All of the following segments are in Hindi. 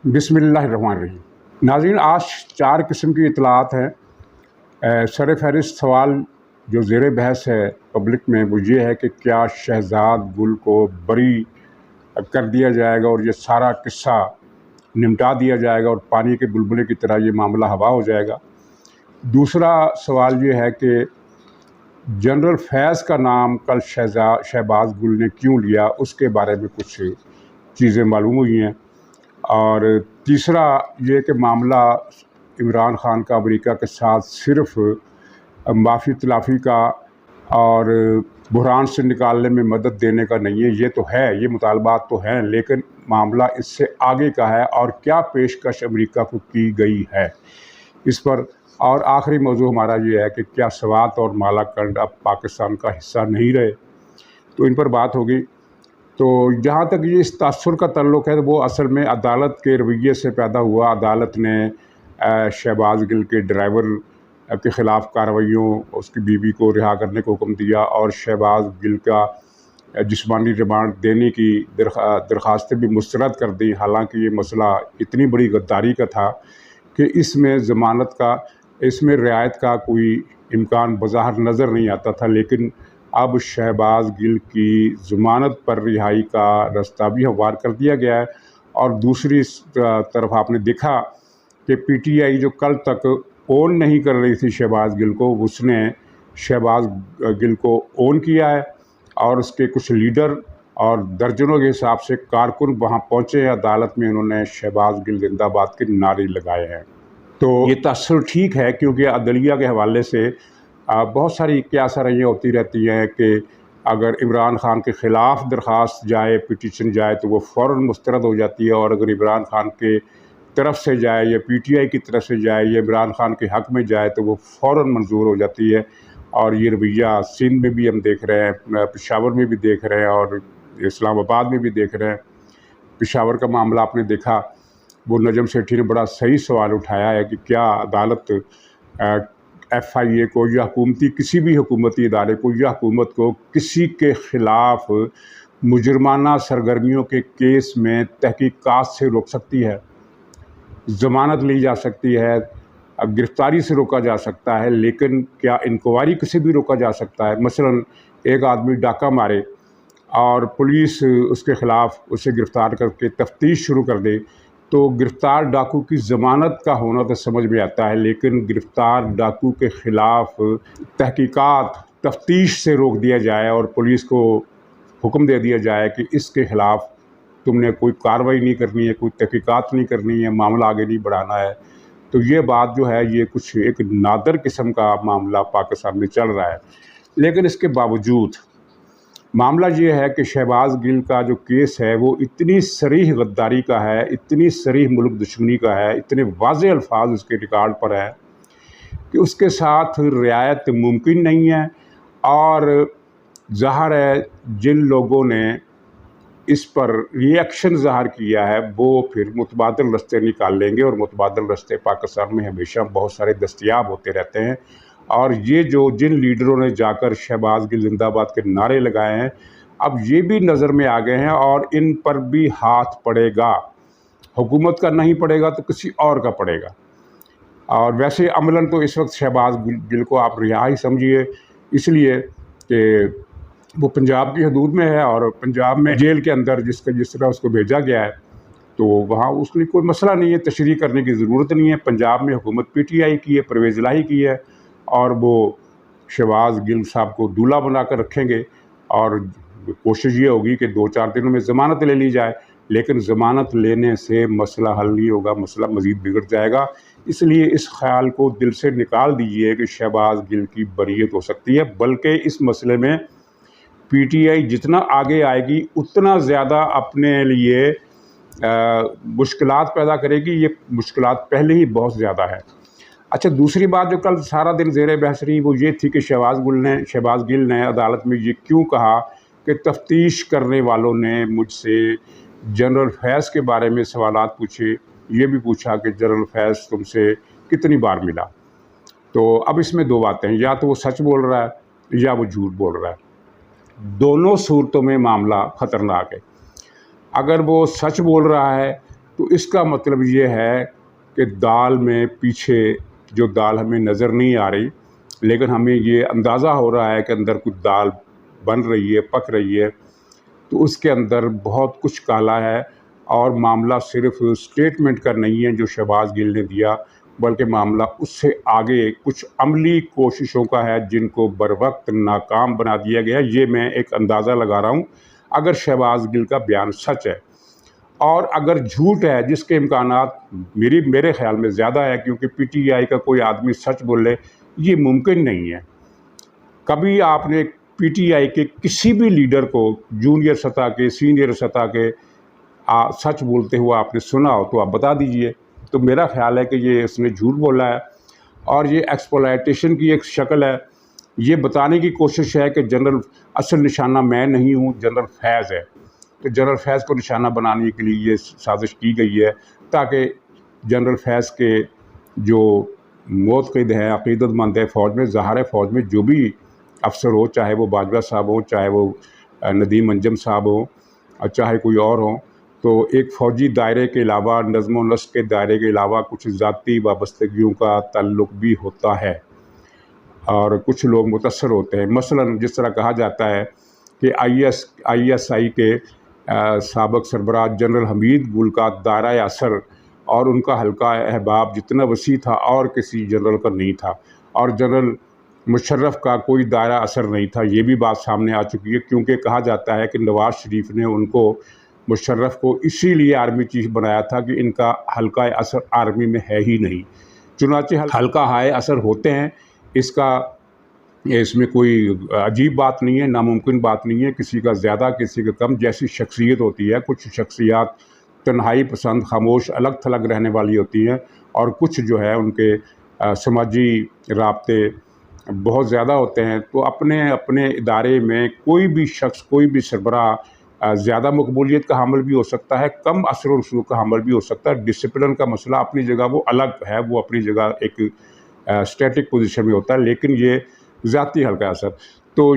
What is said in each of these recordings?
बिस्मिल्लाहिर्रहमानिर्रहीम। नाज़रीन, आज 4 किस्म की इतलात हैं। सर फहरिस्त सवाल जो ज़ेर बहस है पब्लिक में वो ये है कि क्या शहजाद गुल को बरी कर दिया जाएगा और ये सारा किस्सा निमटा दिया जाएगा और पानी के बुलबुले की तरह ये मामला हवा हो जाएगा। दूसरा सवाल ये है कि जनरल फैज़ का नाम कल शहबाज गुल ने क्यों लिया, उसके बारे में कुछ चीज़ें मालूम हुई हैं। और तीसरा ये कि मामला इमरान ख़ान का अमेरिका के साथ सिर्फ़ माफ़ी तलाफ़ी का और बुहरान से निकालने में मदद देने का नहीं है। ये तो है, ये मुतालबात तो हैं, लेकिन मामला इससे आगे का है और क्या पेशकश अमेरिका को की गई है इस पर। और आखिरी मौजू हमारा ये है कि क्या स्वात और मालाकंड अब पाकिस्तान का हिस्सा नहीं रहे, तो इन पर बात होगी। तो जहाँ तक ये इस तासुर का तल्लुक़ है, तो वो असल में अदालत के रवैये से पैदा हुआ। अदालत ने शहबाज गिल के ड्राइवर के ख़िलाफ़ कार्रवाइयों, उसकी बीवी को रिहा करने को हुक्म दिया और शहबाज गिल का जिस्मानी रिमांड देने की दरख्वास्तें भी मुस्तरद कर दी। हालांकि ये मसला इतनी बड़ी गद्दारी का था कि इसमें ज़मानत का, इसमें रियायत का कोई इम्कान बज़ाहिर नज़र नहीं आता था। लेकिन अब शहबाज गिल की ज़मानत पर रिहाई का रास्ता भी हमवार कर दिया गया है। और दूसरी तरफ आपने देखा कि पीटीआई जो कल तक ओन नहीं कर रही थी शहबाज गिल को, उसने शहबाज गिल को ओन किया है और उसके कुछ लीडर और दर्जनों के हिसाब से कारकुन वहाँ पहुँचे हैं अदालत में। उन्होंने शहबाज गिल जिंदाबाद के नारे लगाए हैं। तो ये तासुर ठीक है, क्योंकि अदलिया के हवाले से बहुत सारी क्यासराइयाँ होती रहती हैं कि अगर इमरान ख़ान के ख़िलाफ़ दरख्वास्त जाए, पिटीशन जाए, तो वो फ़ौरन मुस्तरद हो जाती है। और अगर इमरान ख़ान के तरफ से जाए या पीटीआई की तरफ से जाए या इमरान ख़ान के हक़ में जाए तो वो फ़ौरन मंजूर हो जाती है। और ये रवैया सिंध में भी हम देख रहे हैं, पेशावर में भी देख रहे हैं और इस्लामाबाद में भी देख रहे हैं। पेशावर का मामला आपने देखा, वो नजम सेठी ने बड़ा सही सवाल उठाया है कि क्या अदालत FIA को या हुकूमती किसी भी हुकूमती इदारे को या हुकूमत को किसी के ख़िलाफ़ मुजरमाना सरगर्मियों के केस में तहकीकात से रोक सकती है, ज़मानत ली जा सकती है, गिरफ़्तारी से रोका जा सकता है, लेकिन क्या इंक्वायरी से भी रोका जा सकता है? मसलन एक आदमी डाका मारे और पुलिस उसके ख़िलाफ़ उसे गिरफ़्तार करके तफ्तीश शुरू कर दे, तो गिरफ़्तार डाकू की ज़मानत का होना तो समझ में आता है, लेकिन गिरफ़्तार डाकू के ख़िलाफ़ तहकीकात, तफ्तीश से रोक दिया जाए और पुलिस को हुक्म दे दिया जाए कि इसके ख़िलाफ़ तुमने कोई कार्रवाई नहीं करनी है, कोई तहकीकात नहीं करनी है, मामला आगे नहीं बढ़ाना है। तो ये बात जो है, ये कुछ एक नादर किस्म का मामला पाकिस्तान में चल रहा है। लेकिन इसके बावजूद मामला ये है कि शहबाज गिल का जो केस है वो इतनी सरीह गद्दारी का है, इतनी सरीह मुल्क दुश्मनी का है, इतने वाज़े अल्फाज उसके रिकॉर्ड पर है कि उसके साथ रियायत मुमकिन नहीं है। और ज़ाहिर है जिन लोगों ने इस पर रिएक्शन ज़ाहिर किया है वो फिर मुतबादिल रस्ते निकाल लेंगे, और मुतबादिल रस्ते पाकिस्तान में हमेशा बहुत सारे दस्तयाब होते रहते हैं। और ये जो जिन लीडरों ने जाकर शहबाज गिल जिंदाबाद के नारे लगाए हैं, अब ये भी नज़र में आ गए हैं और इन पर भी हाथ पड़ेगा। हुकूमत का नहीं पड़ेगा तो किसी और का पड़ेगा। और वैसे अमलन तो इस वक्त शहबाज गिल को आप रिहा ही समझिए, इसलिए कि वो पंजाब की हदूद में है और पंजाब में जेल के अंदर जिस तरह उसको भेजा गया है, तो वहाँ उसके कोई मसला नहीं है, तशरीह करने की ज़रूरत नहीं है। पंजाब में हुकूमत PTI की है, परवेज़ इलाही की है, और वो शहबाज गिल साहब को दूल्हा बना कर रखेंगे। और कोशिश ये होगी कि 2-4 दिनों में ज़मानत ले ली जाए, लेकिन ज़मानत लेने से मसला हल नहीं होगा, मसला मज़ीद बिगड़ जाएगा। इसलिए इस ख़्याल को दिल से निकाल दीजिए कि शहबाज गिल की बरीयत हो सकती है। बल्कि इस मसले में PTI जितना आगे आएगी उतना ज़्यादा अपने लिए मुश्किलात पैदा करेगी। ये मुश्किलात पहले ही बहुत ज़्यादा है। अच्छा, दूसरी बात जो कल सारा दिन ज़ेर बहस रही वो ये थी कि शहबाज गिल ने अदालत में ये क्यों कहा कि तफ्तीश करने वालों ने मुझसे जनरल फैज़ के बारे में सवालात पूछे। ये भी पूछा कि जनरल फैज़ तुमसे कितनी बार मिला। तो अब इसमें 2 बातें हैं, या तो वो सच बोल रहा है या वो झूठ बोल रहा है। दोनों सूरतों में मामला ख़तरनाक है। अगर वो सच बोल रहा है तो इसका मतलब ये है कि दाल में पीछे जो दाल हमें नज़र नहीं आ रही, लेकिन हमें ये अंदाज़ा हो रहा है कि अंदर कुछ दाल बन रही है, पक रही है, तो उसके अंदर बहुत कुछ काला है। और मामला सिर्फ स्टेटमेंट का नहीं है जो शहबाज गिल ने दिया, बल्कि मामला उससे आगे कुछ अमली कोशिशों का है जिनको बरवक्त नाकाम बना दिया गया। ये मैं एक अंदाज़ा लगा रहा हूँ। अगर शहबाज गिल का बयान सच है और अगर झूठ है, जिसके इम्कानात मेरे ख्याल में ज़्यादा है, क्योंकि पीटीआई का कोई आदमी सच बोले ये मुमकिन नहीं है। कभी आपने पीटीआई के किसी भी लीडर को जूनियर सतह के, सीनियर सतह के सच बोलते हुए आपने सुना हो तो आप बता दीजिए। तो मेरा ख्याल है कि ये इसने झूठ बोला है और ये एक्सप्लॉयटेशन की एक शक्ल है। ये बताने की कोशिश है कि जनरल असल निशाना मैं नहीं हूँ, जनरल फैज़ है। तो जनरल फैज़ को निशाना बनाने के लिए ये साजिश की गई है ताकि जनरल फैज़ के जो मोतक़िद हैं, अक़ीदतमंद है फ़ौज में, ज़ाहिर है फ़ौज में जो भी अफसर हो, चाहे वो बाजवा साहब हो, चाहे वो नदीम अंजम साहब हो और चाहे कोई और हो, तो एक फ़ौजी दायरे के अलावा, नज़्म व नस्क़ के दायरे के अलावा कुछ ज़ाती वाबस्तगियों का ताल्लुक़ भी होता है और कुछ लोग मुतअस्सर होते हैं। मसलन जिस तरह कहा जाता है कि ISI के साबिक़ सरबराह जनरल हमीद गुल का दायरा असर और उनका हल्का अहबाब जितना वसी था और किसी जनरल का नहीं था, और जनरल मुशर्रफ का कोई दायरा असर नहीं था। ये भी बात सामने आ चुकी है, क्योंकि कहा जाता है कि नवाज़ शरीफ ने उनको, मुशर्रफ को, इसीलिए आर्मी चीफ बनाया था कि इनका हल्का असर आर्मी में है ही नहीं। चुनांचे हल्का हाय असर होते हैं, इसमें कोई अजीब बात नहीं है, नामुमकिन बात नहीं है। किसी का ज़्यादा किसी का कम, जैसी शख्सियत होती है। कुछ शख्सियात तन्हाई पसंद, खामोश, अलग थलग रहने वाली होती हैं, और कुछ जो है उनके समाजी राब्ते बहुत ज़्यादा होते हैं। तो अपने अपने इदारे में कोई भी शख्स, कोई भी सरबराह ज़्यादा मकबूलियत का हामिल भी हो सकता है, कम असर व रसूख का हामिल भी हो सकता है। डिसिप्लिन का मसला अपनी जगह वो अलग है, वो अपनी जगह एक स्टैटिक पोजीशन में होता है, लेकिन ये ज़ाती हल्का असर, तो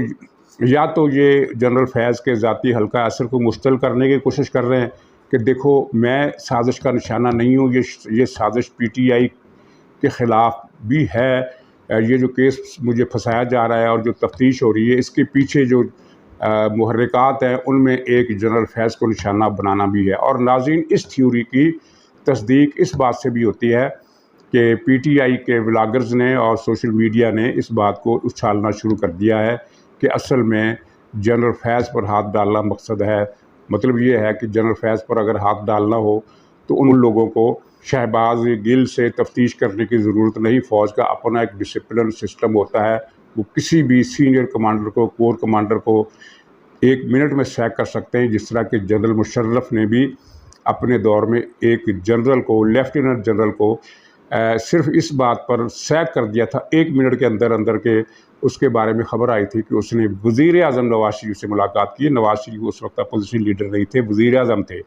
या तो ये जनरल फैज़ के ज़ाती हल्का असर को मुश्तल करने की कोशिश कर रहे हैं कि देखो मैं साजिश का निशाना नहीं हूँ, ये साजिश PTI के ख़िलाफ़ भी है। ये जो केस मुझे फंसाया जा रहा है और जो तफ्तीश हो रही है, इसके पीछे जो मुहर्रिकात हैं उनमें एक जनरल फैज़ को निशाना बनाना भी है। और नाज़रीन, इस थ्योरी की तस्दीक इस बात से भी होती है कि PTI के व्लॉगर्स ने और सोशल मीडिया ने इस बात को उछालना शुरू कर दिया है कि असल में जनरल फैज़ पर हाथ डालना मकसद है। मतलब ये है कि जनरल फैज़ पर अगर हाथ डालना हो तो उन लोगों को शहबाज गिल से तफ्तीश करने की ज़रूरत नहीं। फ़ौज का अपना एक डिसिप्लिन सिस्टम होता है, वो किसी भी सीनियर कमांडर को, कोर कमांडर को 1 मिनट में सैक कर सकते हैं। जिस तरह के जनरल मुशर्रफ ने भी अपने दौर में एक जनरल को, लेफ्टिनेंट जनरल को सिर्फ इस बात पर सैक कर दिया था 1 मिनट के अंदर अंदर के उसके बारे में ख़बर आई थी कि उसने वज़ीर आज़म नवाज़ शरीफ से मुलाकात की। नवाज़ शरीफ उस वक्त अपोजिशन लीडर नहीं थे, वज़ीर आज़म थे,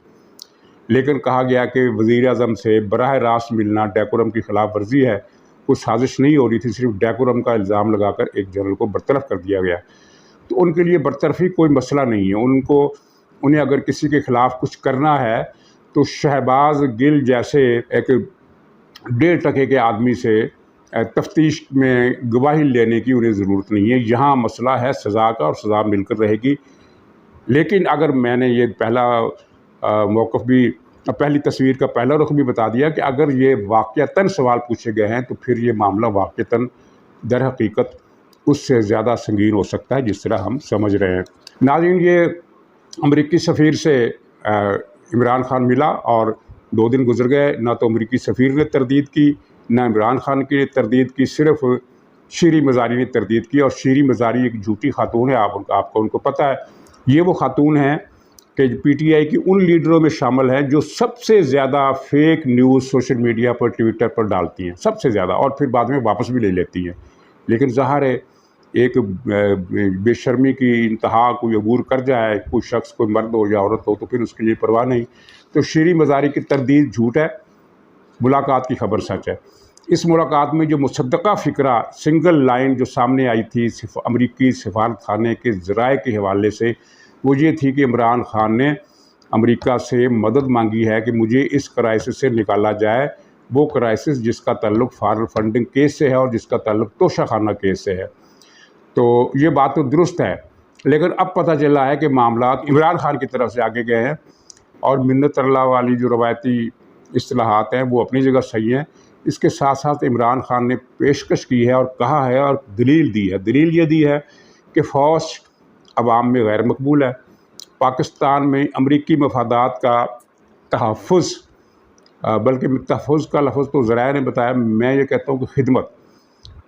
लेकिन कहा गया कि वज़ीर आज़म से बराह रास्त मिलना डेकोरम की ख़िलाफ़ वर्जी है। कोई साजिश नहीं हो रही थी, सिर्फ डेकोरम का इल्ज़ाम लगाकर एक जनरल को बरतरफ कर दिया गया। तो उनके लिए बरतरफी कोई मसला नहीं है। उन्हें अगर किसी के ख़िलाफ़ कुछ करना है तो शहबाज गिल जैसे एक 1.5 टके के आदमी से तफ्तीश में गवाही लेने की उन्हें ज़रूरत नहीं है। यहाँ मसला है सज़ा का, और सज़ा मिलकर रहेगी। लेकिन अगर मैंने ये पहला मौक़िफ़ भी, पहली तस्वीर का पहला रुख भी बता दिया कि अगर ये वाक़यतन सवाल पूछे गए हैं तो फिर ये मामला वाक़यतन दर हकीकत उससे ज़्यादा संगीन हो सकता है जिस तरह हम समझ रहे हैं। नाज़रीन, ये अमरीकी सफ़ीर से इमरान खान मिला और 2 दिन गुजर गए, ना तो अमरीकी सफ़ीर ने तरदीद की, ना इमरान खान की तरदीद की, सिर्फ शीरी मज़ारी ने तरदीद की। और शीरी मज़ारी एक झूठी खातून है, आपको उनको पता है। ये वो खातून है कि PTI की उन लीडरों में शामिल हैं जो सबसे ज़्यादा फ़ेक न्यूज़ सोशल मीडिया पर, ट्विटर पर डालती हैं, सबसे ज़्यादा, और फिर बाद में वापस भी ले लेती हैं। लेकिन ज़ाहिर है एक बेशर्मी की इंतहा कोई अबूर कर जाए, कोई शख्स, कोई मर्द हो या औरत हो, तो फिर उसके लिए परवाह नहीं। तो शीरी मज़ारी की तरदीद झूठ है, मुलाकात की खबर सच है। इस मुलाकात में जो मुसद्दक़ा फ़िक्रा सिंगल लाइन जो सामने आई थी अमरीकी सफारत खाने के ज़राए के हवाले से, वो ये थी कि इमरान खान ने अमेरिका से मदद मांगी है कि मुझे इस क्राइसिस से निकाला जाए, वो क्राइसिस जिसका ताल्लुक फॉरेन फंडिंग केस से है और जिसका ताल्लुक तोशाखाना केस से है। तो ये बात तो दुरुस्त है, लेकिन अब पता चला है कि मामला इमरान खान की तरफ से आगे गए हैं और मिन्नत अल्लाह वाली जो रवायती इस्तिलाहात हैं वो अपनी जगह सही हैं। इसके साथ साथ इमरान खान ने पेशकश की है और कहा है और दलील दी है। दलील ये दी है कि फ़ौज अवाम में गैर मकबूल है, पाकिस्तान में अमरीकी मफादात का तहफ़्फ़ुज़, बल्कि तहफ़्फ़ुज़ का लफ्ज़ तो ज़राए ने बताया, मैं ये कहता हूँ कि खिदमत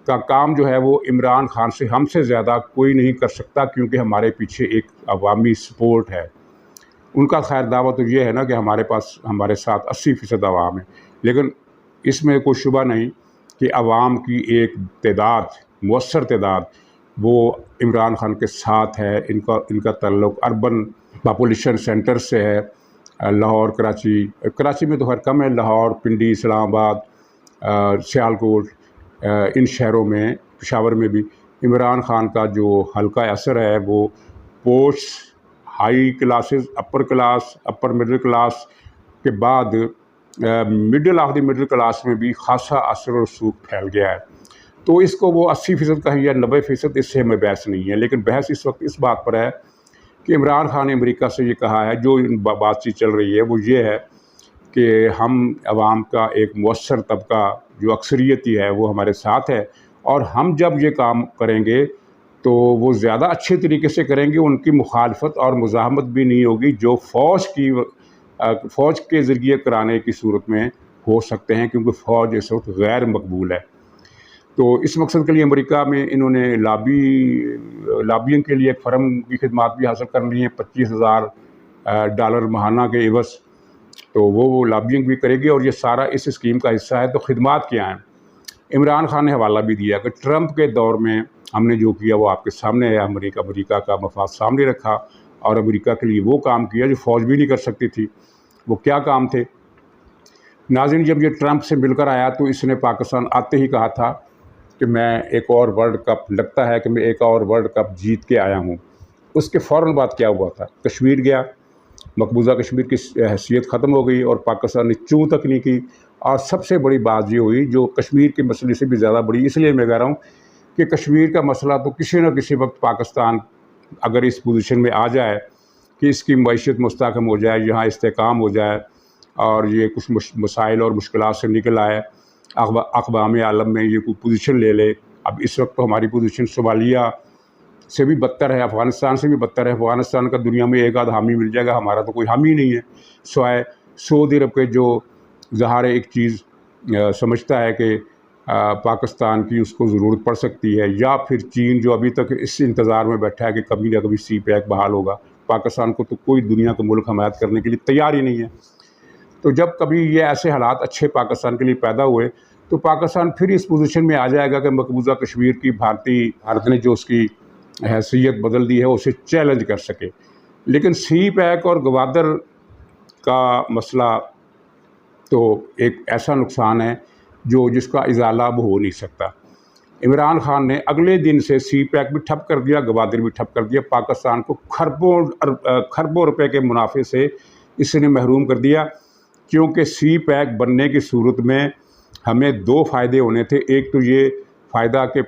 का काम जो है वो इमरान खान से हमसे ज़्यादा कोई नहीं कर सकता, क्योंकि हमारे पीछे एक अवामी सपोर्ट है। उनका खैर दावा तो ये है ना कि हमारे साथ 80% आवाम है, लेकिन इसमें कोई शुबा नहीं कि आवाम की एक तादाद, मुअस्सर तादाद, वो इमरान खान के साथ है। इनका ताल्लुक़ अर्बन पॉपुलेशन सेंटर से है। लाहौर, कराची में तो खैर कम है, लाहौर, पिंडी, इस्लामाबाद, सियालकोट, इन शहरों में, पेशावर में भी इमरान खान का जो हल्का असर है वो post high classes, upper class, upper middle class के बाद middle of the middle class में भी खासा असर और सूख फैल गया है। तो इसको वो 80% कहें या 90%, इससे हमें बहस नहीं है। लेकिन बहस इस वक्त इस बात पर है कि इमरान खान ने अमेरिका से ये कहा है, जो बातचीत चल रही है वो ये है कि हम आवाम का एक मुअस्सर तबका जो अक्सरियती है वो हमारे साथ है, और हम जब ये काम करेंगे तो वो ज़्यादा अच्छे तरीके से करेंगे, उनकी मुखालफत और मुज़ाहमत भी नहीं होगी जो फ़ौज के ज़रिए कराने की सूरत में हो सकते हैं, क्योंकि फ़ौज इस वक्त गैर मकबूल है। तो इस मकसद के लिए अमेरिका में इन्होंने लॉबिंग के लिए एक फ़र्म की खिदमात भी हासिल कर ली हैं, $25,000 माहाना के एवज़। तो वो लॉबिंग भी करेगी और ये सारा इस स्कीम का हिस्सा है। तो खिदमात क्या हैं? इमरान खान ने हवाला भी दिया कि ट्रंप के दौर में हमने जो किया वो आपके सामने है। अमेरिका का मफाद सामने रखा और अमेरिका के लिए वो काम किया जो फ़ौज भी नहीं कर सकती थी। वो क्या काम थे? नाज़रीन, जब ये ट्रंप से मिलकर आया तो इसने पाकिस्तान आते ही कहा था कि मैं एक और वर्ल्ड कप, लगता है कि मैं एक और वर्ल्ड कप जीत के आया हूँ। उसके फ़ौरन बाद क्या हुआ था? कश्मीर गया, मकबूजा कश्मीर की हैसियत ख़त्म हो गई और पाकिस्तान ने चूं तक नहीं की। और सबसे बड़ी बात ये हुई, जो कश्मीर के मसले से भी ज़्यादा बड़ी, इसलिए मैं कह रहा हूँ कि कश्मीर का मसला तो किसी न किसी वक्त पाकिस्तान अगर इस पोजीशन में आ जाए कि इसकी मईशत मुस्तहकम हो जाए, यहाँ इस्तेहकाम हो जाए और ये कुछ मसाइल और मुश्किलात से निकल आए, अक़वाम आलम में ये कोई पोजीशन ले ले। अब इस वक्त तो हमारी पोजीशन सोमालिया से भी बदतर है, अफ़गानिस्तान से भी बदतर है। अफ़गानिस्तान का दुनिया में एक आध हामी मिल जाएगा, हमारा तो कोई हामी नहीं है, सिवाय सऊदी अरब के जो ज़ाहिर एक चीज़ समझता है कि पाकिस्तान की उसको ज़रूरत पड़ सकती है, या फिर चीन जो अभी तक इस इंतज़ार में बैठा है कि कभी ना कभी CPEC बहाल होगा। पाकिस्तान को तो कोई दुनिया का मुल्क हमायत करने के लिए तैयार ही नहीं है। तो जब कभी ये ऐसे हालात अच्छे पाकिस्तान के लिए पैदा हुए तो पाकिस्तान फिर इस पोजीशन में आ जाएगा कि मकबूजा कश्मीर की भारत ने जो उसकी हैसियत बदल दी है उसे चैलेंज कर सके। लेकिन CPEC और गवादर का मसला तो एक ऐसा नुकसान है जिसका इजाला अब हो नहीं सकता। इमरान खान ने अगले दिन से CPEC भी ठप कर दिया, गवादर भी ठप कर दिया। पाकिस्तान को खरबों रुपए के मुनाफे से इसने महरूम कर दिया, क्योंकि CPEC बनने की सूरत में हमें 2 फ़ायदे होने थे। एक तो ये फ़ायदा कि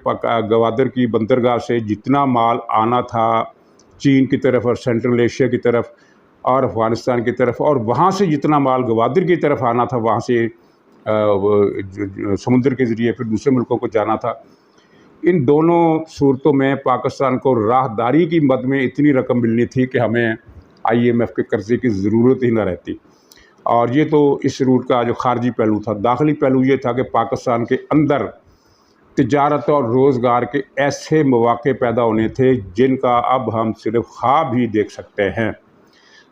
गवादर की बंदरगाह से जितना माल आना था चीन की तरफ और सेंट्रल एशिया की तरफ और अफ़गानिस्तान की तरफ, और वहाँ से जितना माल गवादर की तरफ आना था, वहाँ से समुद्र के ज़रिए फिर दूसरे मुल्कों को जाना था। इन दोनों सूरतों में पाकिस्तान को राहदारी की मद में इतनी रकम मिलनी थी कि हमें IMF के कर्ज़े की ज़रूरत ही न रहती। और ये तो इस रूट का जो ख़ारजी पहलू था। दाखिली पहलू ये था कि पाकिस्तान के अंदर तिजारत और रोज़गार के ऐसे मौक़े पैदा होने थे जिनका अब हम सिर्फ ख्वाब ही देख सकते हैं।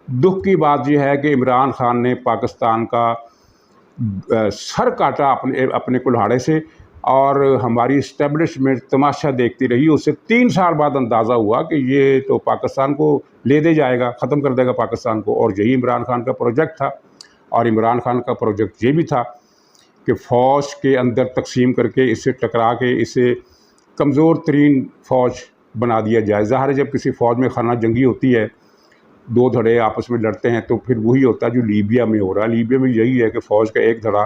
दुख की बात यह है कि इमरान खान ने पाकिस्तान का सर काटा अपने कुल्हाड़े से, और हमारी इस्टेब्लिशमेंट तमाशा देखती रही। उससे 3 साल बाद अंदाज़ा हुआ कि ये तो पाकिस्तान को ले दे जाएगा, ख़त्म कर देगा पाकिस्तान को, और यही इमरान खान का प्रोजेक्ट था। और इमरान खान का प्रोजेक्ट ये भी था कि फ़ौज के अंदर तकसीम करके, इससे टकरा के इसे कमज़ोर तरीन फ़ौज बना दिया जाए। ज़ाहिर है जब किसी फ़ौज में खाना जंगी होती है दो धड़े आपस में लड़ते हैं तो फिर वही होता है जो लीबिया में हो रहा है। लीबिया में यही है कि फ़ौज का एक धड़ा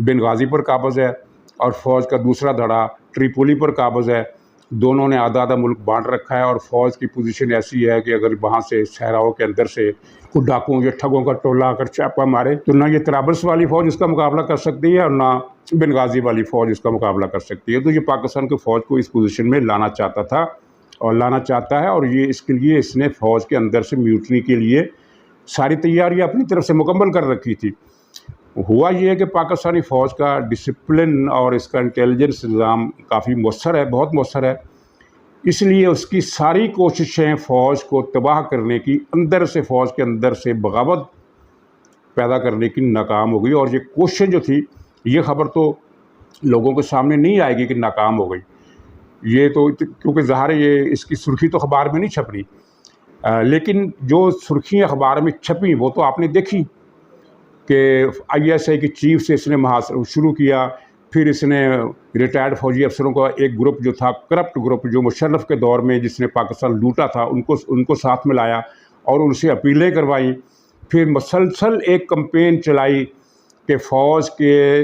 बेंगाज़ी पर काबज़ है और फ़ौज का दूसरा धड़ा ट्रिपोली पर काबज़ है। दोनों ने आधा आधा मुल्क बांट रखा है और फ़ौज की पोजीशन ऐसी है कि अगर वहाँ से सहराओं के अंदर से कुछ डाकुओं या ठगों का टोला आकर छापा मारे तो ना ये तराबल्स वाली फ़ौज इसका मुकाबला कर सकती है और ना बेंगाज़ी वाली फ़ौज इसका मुकाबला कर सकती है। तो ये पाकिस्तान की फ़ौज को इस पोजीशन में लाना चाहता था और लाना चाहता है, और ये इसके लिए इसने फ़ौज के अंदर से म्यूटनी के लिए सारी तैयारियाँ अपनी तरफ से मुकम्मल कर रखी थी। हुआ ये है कि पाकिस्तानी फ़ौज का डिसिप्लिन और इसका इंटेलिजेंस निज़ाम काफ़ी मौसर है, बहुत मौसर है। इसलिए उसकी सारी कोशिशें फ़ौज को तबाह करने की, अंदर से फ़ौज के अंदर से बगावत पैदा करने की नाकाम हो गई। और ये कोशिश जो थी, ये ख़बर तो लोगों के सामने नहीं आएगी कि नाकाम हो गई, ये तो क्योंकि ज़ाहिर है ये इसकी सुर्खी तो अखबार में नहीं छप रही, लेकिन जो सुर्खियाँ अखबार में छपी वो तो आपने देखी कि ISI की चीफ से इसने महासर शुरू किया। फिर इसने रिटायर्ड फौजी अफसरों का एक ग्रुप जो था, करप्ट ग्रुप, जो मुशर्रफ के दौर में जिसने पाकिस्तान लूटा था, उनको साथ में लाया और उनसे अपीलें करवाई। फिर मसलसल एक कंपेन चलाई कि फ़ौज के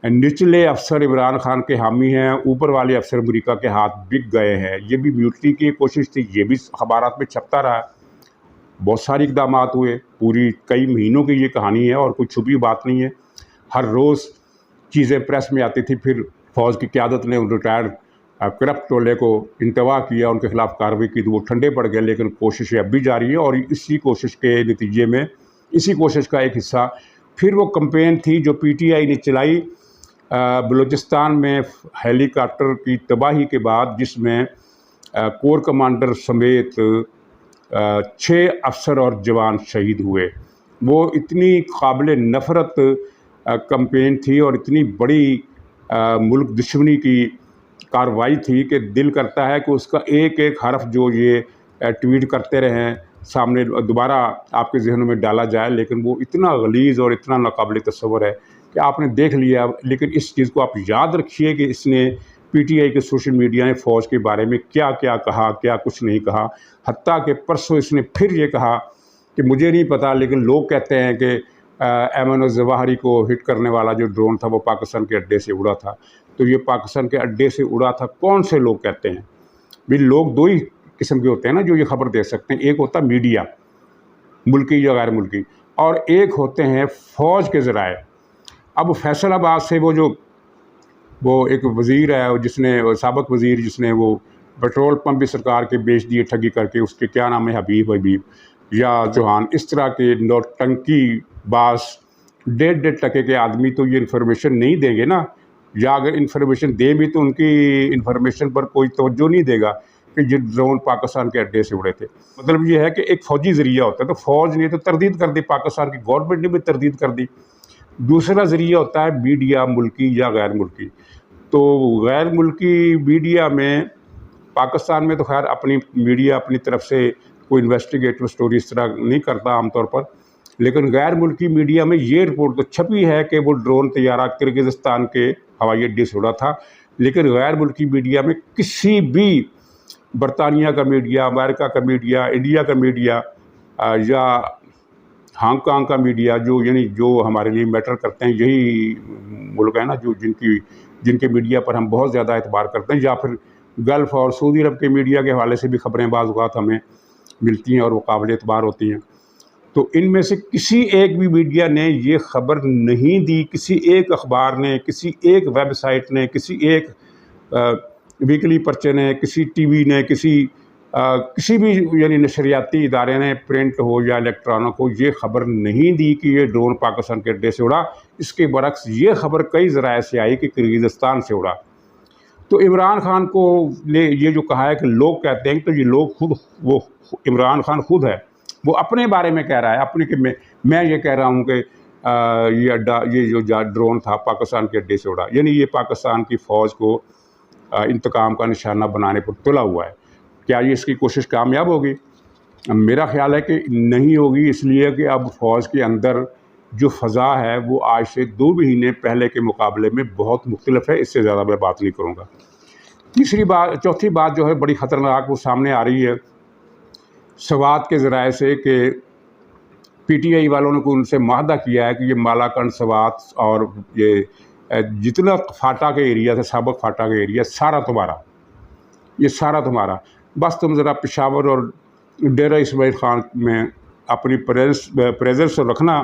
निचले अफसर इमरान खान के हामी हैं, ऊपर वाले अफसर अमेरिका के हाथ बिक गए हैं। ये भी म्यूटनी की कोशिश थी, ये भी अखबारात में छपता रहा। बहुत सारे इक़दाम हुए, पूरी कई महीनों की ये कहानी है और कोई छुपी बात नहीं है। हर रोज़ चीज़ें प्रेस में आती थी। फिर फ़ौज की क़यादत ने उन रिटायर्ड करप्ट टोले को इंतवा किया, उनके ख़िलाफ़ कार्रवाई की तो वो ठंडे पड़ गए, लेकिन कोशिशें अब भी जारी हैं। और इसी कोशिश के नतीजे में, इसी कोशिश का एक हिस्सा फिर वो कंपेन थी जो PTI ने चलाई बलूचिस्तान में हेलीकॉप्टर की तबाही के बाद, जिसमें कोर कमांडर समेत 6 अफसर और जवान शहीद हुए। वो इतनी काबिल नफ़रत कंपेन थी और इतनी बड़ी मुल्क दुश्मनी की कार्रवाई थी कि दिल करता है कि उसका एक एक हरफ जो ये ट्वीट करते रहें सामने दोबारा आपके ज़हनों में डाला जाए, लेकिन वो इतना गलीज़ और इतना नाकाबिल तस्वुर है कि आपने देख लिया। लेकिन इस चीज़ को आप याद रखिए कि इसने PTI के सोशल मीडिया ने फ़ौज के बारे में क्या क्या कहा, क्या कुछ नहीं कहा। हत्ता कि परसों इसने फिर ये कहा कि मुझे नहीं पता, लेकिन लोग कहते हैं कि ऐमन ज़वाहिरी को हिट करने वाला जो ड्रोन था वो पाकिस्तान के अड्डे से उड़ा था। तो ये पाकिस्तान के अड्डे से उड़ा था, कौन से लोग कहते हैं? भाई लोग दो ही किस्म के होते हैं ना जो ये खबर दे सकते हैं। एक होता मीडिया, मुल्की या गैर मुल्की, और एक होते हैं फ़ौज के ज़राए। अब फैसलाबाद से वो एक वज़ीर है जिसने, साबिक़ वज़ीर, जिसने वो पेट्रोल पंप भी सरकार के बेच दिए ठगी करके, उसके क्या नाम है, हबीब या चौहान, इस तरह के नौटंकी बाज 1.5 टके के आदमी तो ये इन्फॉर्मेशन नहीं देंगे ना, या अगर इन्फॉर्मेशन दें भी तो उनकी इन्फॉर्मेशन पर कोई तवज्जो नहीं देगा कि ये ड्रोन पाकिस्तान के अड्डे से उड़े थे। मतलब ये है कि एक फ़ौजी ज़रिया होता है, तो फ़ौज ने तो तरदीद कर दी, पाकिस्तान की गवर्नमेंट ने भी तरदीद कर दी। दूसरा ज़रिया होता है मीडिया, मुल्की या गैर मुल्की। तो गैर मुल्की मीडिया में, पाकिस्तान में तो खैर अपनी मीडिया अपनी तरफ से कोई इन्वेस्टिगेटिव स्टोरी इस तरह नहीं करता आमतौर पर, लेकिन गैर मुल्की मीडिया में ये रिपोर्ट तो छपी है कि वो ड्रोन तैयारा किर्गिज़स्तान के हवाई अड्डे से उड़ा था। लेकिन गैर मुल्की मीडिया में किसी भी बरतानिया का मीडिया, अमेरिका का मीडिया, इंडिया का मीडिया या हांगकांग का मीडिया, जो यानी जो हमारे लिए मैटर करते हैं, यही मुल्क है ना जो जिनके मीडिया पर हम बहुत ज़्यादा एतबार करते हैं, या फिर गल्फ़ और सऊदी अरब के मीडिया के हवाले से भी ख़बरें बाज़ औक़ात हमें मिलती हैं और वो काबिल एतबार होती हैं। तो इनमें से किसी एक भी मीडिया ने ये ख़बर नहीं दी, किसी एक अखबार ने, किसी एक वेबसाइट ने, किसी एक वीकली पर्चे ने, किसी TV ने, किसी भी यानी नशरियाती इदारे ने, प्रिंट हो या इलेक्ट्रॉनिक हो, ये ख़बर नहीं दी कि ये ड्रोन पाकिस्तान के अड्डे से उड़ा। इसके बरक्स ये ख़बर कई ज़राए से आई कि किर्गिज़स्तान से उड़ा। तो इमरान खान को ने ये जो कहा है कि लोग कहते हैं, तो ये लोग खुद, वो इमरान खान खुद है, वो अपने बारे में कह रहा है, अपने कि मैं ये कह रहा हूँ कि ये जो ड्रोन था पाकिस्तान के अड्डे से उड़ा, यानी ये पाकिस्तान की फ़ौज को इंतकाम का निशाना बनाने पर तुला हुआ है। क्या ये इसकी कोशिश कामयाब होगी? मेरा ख्याल है कि नहीं होगी, इसलिए कि अब फ़ौज के अंदर जो फ़ज़ा है वो आज से 2 महीने पहले के मुकाबले में बहुत मुख्तलिफ है। इससे ज़्यादा मैं बात नहीं करूँगा। चौथी बात जो है बड़ी ख़तरनाक वो सामने आ रही है सवात के ज़राए से कि पीटीआई वालों ने उनसे माहदा किया है कि ये मालाकंड, सवात और ये जितना फाटा का एरिया था, साबक फाटा का एरिया, सारा तुम्हारा, ये सारा तुम्हारा, बस तुम ज़रा पेशावर और डेरा इस्माइल ख़ान में अपनी प्रेजेंस तो रखना,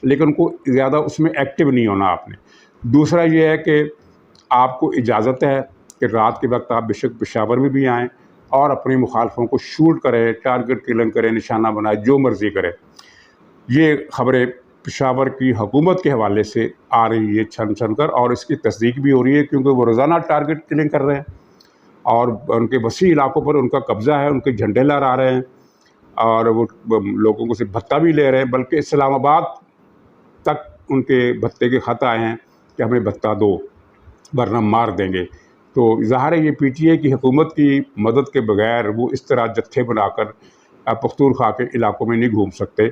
लेकिन उनको ज़्यादा उसमें एक्टिव नहीं होना आपने। दूसरा ये है कि आपको इजाज़त है कि रात के वक्त आप बेशक पेशावर में भी आएँ और अपने मुखालफों को शूट करें, टारगेट किलिंग करें, निशाना बनाएं, जो मर्ज़ी करें। ये ख़बरें पेशावर की हुकूमत के हवाले से आ रही है छन छन कर, और इसकी तस्दीक भी हो रही है, क्योंकि वो रोज़ाना टारगेट किलिंग कर रहे हैं और उनके वसी इलाकों पर उनका कब्ज़ा है, उनके झंडे लहरा रहे हैं और वो लोगों को से भत्ता भी ले रहे हैं, बल्कि इस्लामाबाद तक उनके भत्ते के ख़त आए हैं कि हमें भत्ता दो वरना मार देंगे। तो ज़ाहिर है ये पीटीआई की हुकूमत की मदद के बगैर वो इस तरह जत्थे बनाकर पख्तूनख्वा के इलाकों में नहीं घूम सकते।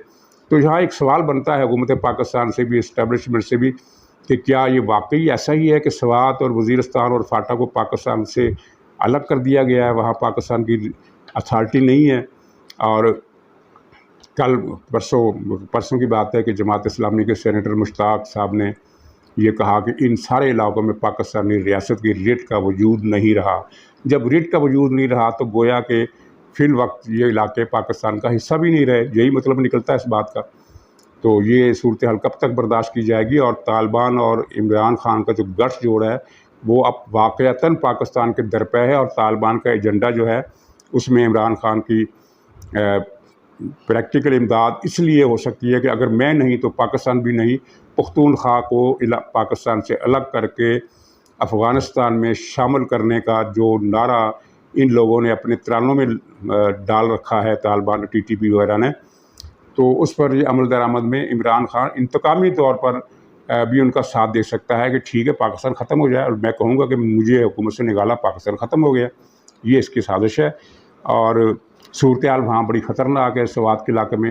तो यहाँ एक सवाल बनता है हुकूमत पाकिस्तान से भी, इस्टेब्लिशमेंट से भी, कि क्या ये वाकई ऐसा ही है कि स्वात और वज़ीरिस्तान और फाटा को पाकिस्तान से अलग कर दिया गया है, वहाँ पाकिस्तान की अथॉरिटी नहीं है। और कल परसों की बात है कि जमात इस्लामी के सेनेटर मुश्ताक साहब ने ये कहा कि इन सारे इलाकों में पाकिस्तानी रियासत की रिट का वजूद नहीं रहा। जब रिट का वजूद नहीं रहा तो गोया कि फिल वक्त ये इलाके पाकिस्तान का हिस्सा भी नहीं रहे, यही मतलब निकलता है इस बात का। तो ये सूरत हाल कब तक बर्दाश्त की जाएगी? और तालिबान और इमरान खान का जो गठजोड़ है वो अब वाक़तन पाकिस्तान के दरपे है, और तालिबान का एजेंडा जो है उसमें इमरान खान की प्रैक्टिकल इमदाद इसलिए हो सकती है कि अगर मैं नहीं तो पाकिस्तान भी नहीं, पख्तूनख्वा को पाकिस्तान से अलग करके अफ़गानिस्तान में शामिल करने का जो नारा इन लोगों ने अपने तरानों में डाल रखा है, तालिबान टीटीपी वगैरह ने, तो उस पर ये अमल दरामद में इमरान खान इंतकामी तौर पर भी उनका साथ दे सकता है कि ठीक है पाकिस्तान ख़त्म हो जाए, और मैं कहूँगा कि मुझे हुकूमत से निकाला, पाकिस्तान ख़त्म हो गया। ये इसकी साजिश है। और सूरत हाल वहाँ बड़ी ख़तरनाक है। स्वात के इलाके में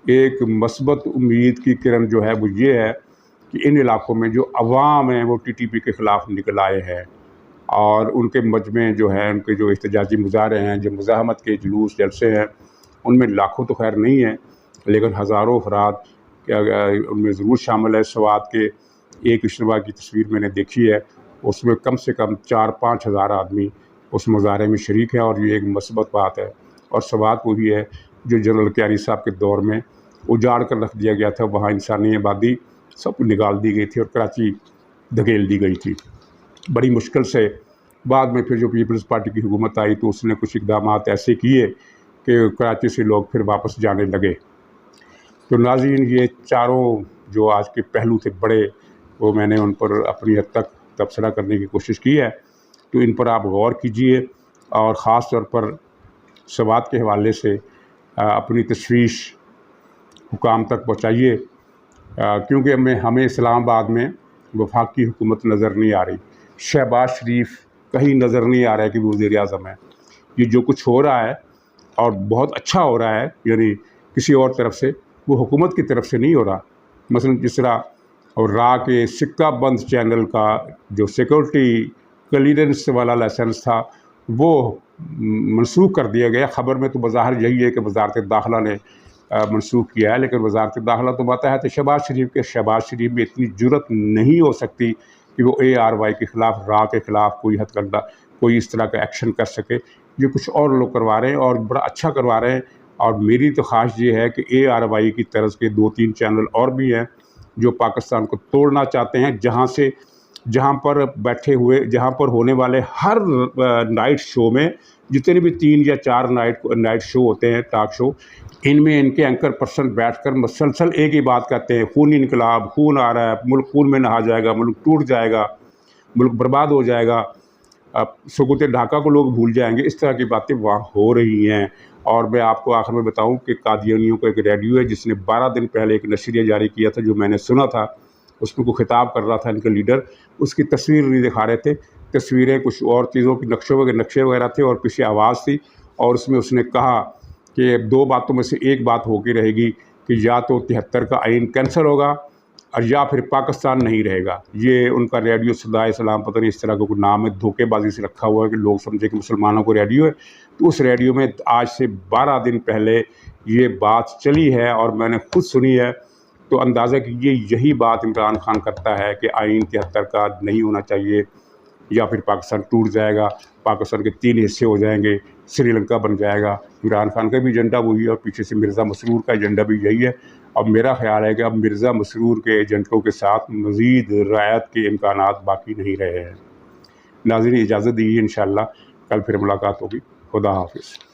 एक मस्बत उम्मीद की किरण जो है वो ये है कि इन इलाकों में जो अवाम है वो टीटीपी के ख़िलाफ़ निकल आए हैं, और उनके मजमे जो है, उनके जो एहतजाजी मुजाहरे हैं, जो मुज़ाहमत के जुलूस जलसे हैं, उनमें लाखों तो खैर नहीं है, लेकिन हज़ारों अफराद उनमें ज़रूर शामिल है। स्वात के एक इज्तिमा की तस्वीर मैंने देखी है, उसमें कम से कम 4-5 हज़ार आदमी उस मुजाहरे में शरीक है, और ये एक मस्बत बात है। और स्वात वही है जो जनरल क्यारी साहब के दौर में उजाड़ कर रख दिया गया था, वहाँ इंसानी आबादी सब निकाल दी गई थी और कराची धकेल दी गई थी बड़ी मुश्किल से। बाद में फिर जो पीपल्स पार्टी की हुकूमत आई तो उसने कुछ इक़दाम ऐसे किए कि कराची से लोग फिर वापस जाने लगे। तो नाज़रीन, ये चारों जो आज के पहलू थे बड़े, वो मैंने उन पर अपनी हद तक तबसरा करने की कोशिश की है। तो इन पर आप गौर कीजिए और ख़ास तौर पर स्वात के हवाले से अपनी तशवीश हुकाम तक पहुँचाइए, क्योंकि हमें इस्लामाबाद में वफाकी हुकूमत नज़र नहीं आ रही। शहबाज शरीफ कहीं नज़र नहीं आ रहा है कि वो वज़ीर-ए-आज़म है। ये जो कुछ हो रहा है और बहुत अच्छा हो रहा है, यानी किसी और तरफ से, वो हुकूमत की तरफ से नहीं हो रहा। मसलन जिस तरह और रा के सिक्का बंद चैनल का जो सिक्योरिटी क्लीयरेंस वाला लाइसेंस था वो मनसूख कर दिया गया। ख़बर में तो बज़ाहिर यही है कि वज़ारत दाखिला ने मनसूख किया है, लेकिन वज़ारत दाखिला तो बताया है तो शहबाज शरीफ में इतनी जुर्रत नहीं हो सकती कि वो ARY के ख़िलाफ़, रा के ख़िलाफ़ कोई हथकंडा, कोई इस तरह का एक्शन कर सके। ये कुछ और लोग करवा रहे हैं और बड़ा अच्छा करवा रहे हैं। और मेरी तो ख्वाहिश ये है कि ARY की तरफ के 2-3 चैनल और भी हैं जो पाकिस्तान को तोड़ना चाहते हैं, जहाँ पर होने वाले हर नाइट शो में, जितने भी 3 या 4 नाइट शो होते हैं, टॉक शो, इनमें इनके एंकर पर्सन बैठकर मसलसल एक ही बात कहते हैं, खूनी इनकलाब, खून आ रहा है, मुल्क खून में नहा जाएगा, मुल्क टूट जाएगा, मुल्क बर्बाद हो जाएगा, सुकूत ढाका को लोग भूल जाएंगे। इस तरह की बातें वहाँ हो रही हैं। और मैं आपको आखिर में बताऊं कि कादियानियों का एक रेडियो है जिसने 12 दिन पहले एक नशरिया जारी किया था, जो मैंने सुना था। उसमें को खिताब कर रहा था इनका लीडर, उसकी तस्वीर नहीं दिखा रहे थे, तस्वीरें कुछ और चीज़ों की नक्शे वगैरह थे और पीछे आवाज़ थी। और उसमें उसने कहा कि 2 बातों में से एक बात होगी रहेगी कि या तो 73 का आइन कैंसिल होगा और या फिर पाकिस्तान नहीं रहेगा। ये उनका रेडियो सदाए सलाम पता नहीं इस तरह का कोई नाम है, धोखेबाजी से रखा हुआ है कि लोग समझे कि मुसलमानों को रेडियो है। तो उस रेडियो में आज से 12 दिन पहले ये बात चली है और मैंने खुद सुनी है। तो अंदाज़ा कीजिए यही बात इमरान खान करता है कि आइन 73 का नहीं होना चाहिए या फिर पाकिस्तान टूट जाएगा, पाकिस्तान के 3 हिस्से हो जाएंगे, श्रीलंका बन जाएगा। इमरान खान का भी एजेंडा वही है और पीछे से मिर्ज़ा मसरूर का एजेंडा भी यही है। अब मेरा ख्याल है कि अब मिर्ज़ा मसरूर के एजेंटों के साथ मज़ीद रियायत के इम्कानात बाकी नहीं रहे हैं। नाज़रीन इजाज़त दीजिए, इंशाअल्लाह कल फिर मुलाकात होगी। खुदा हाफिज़।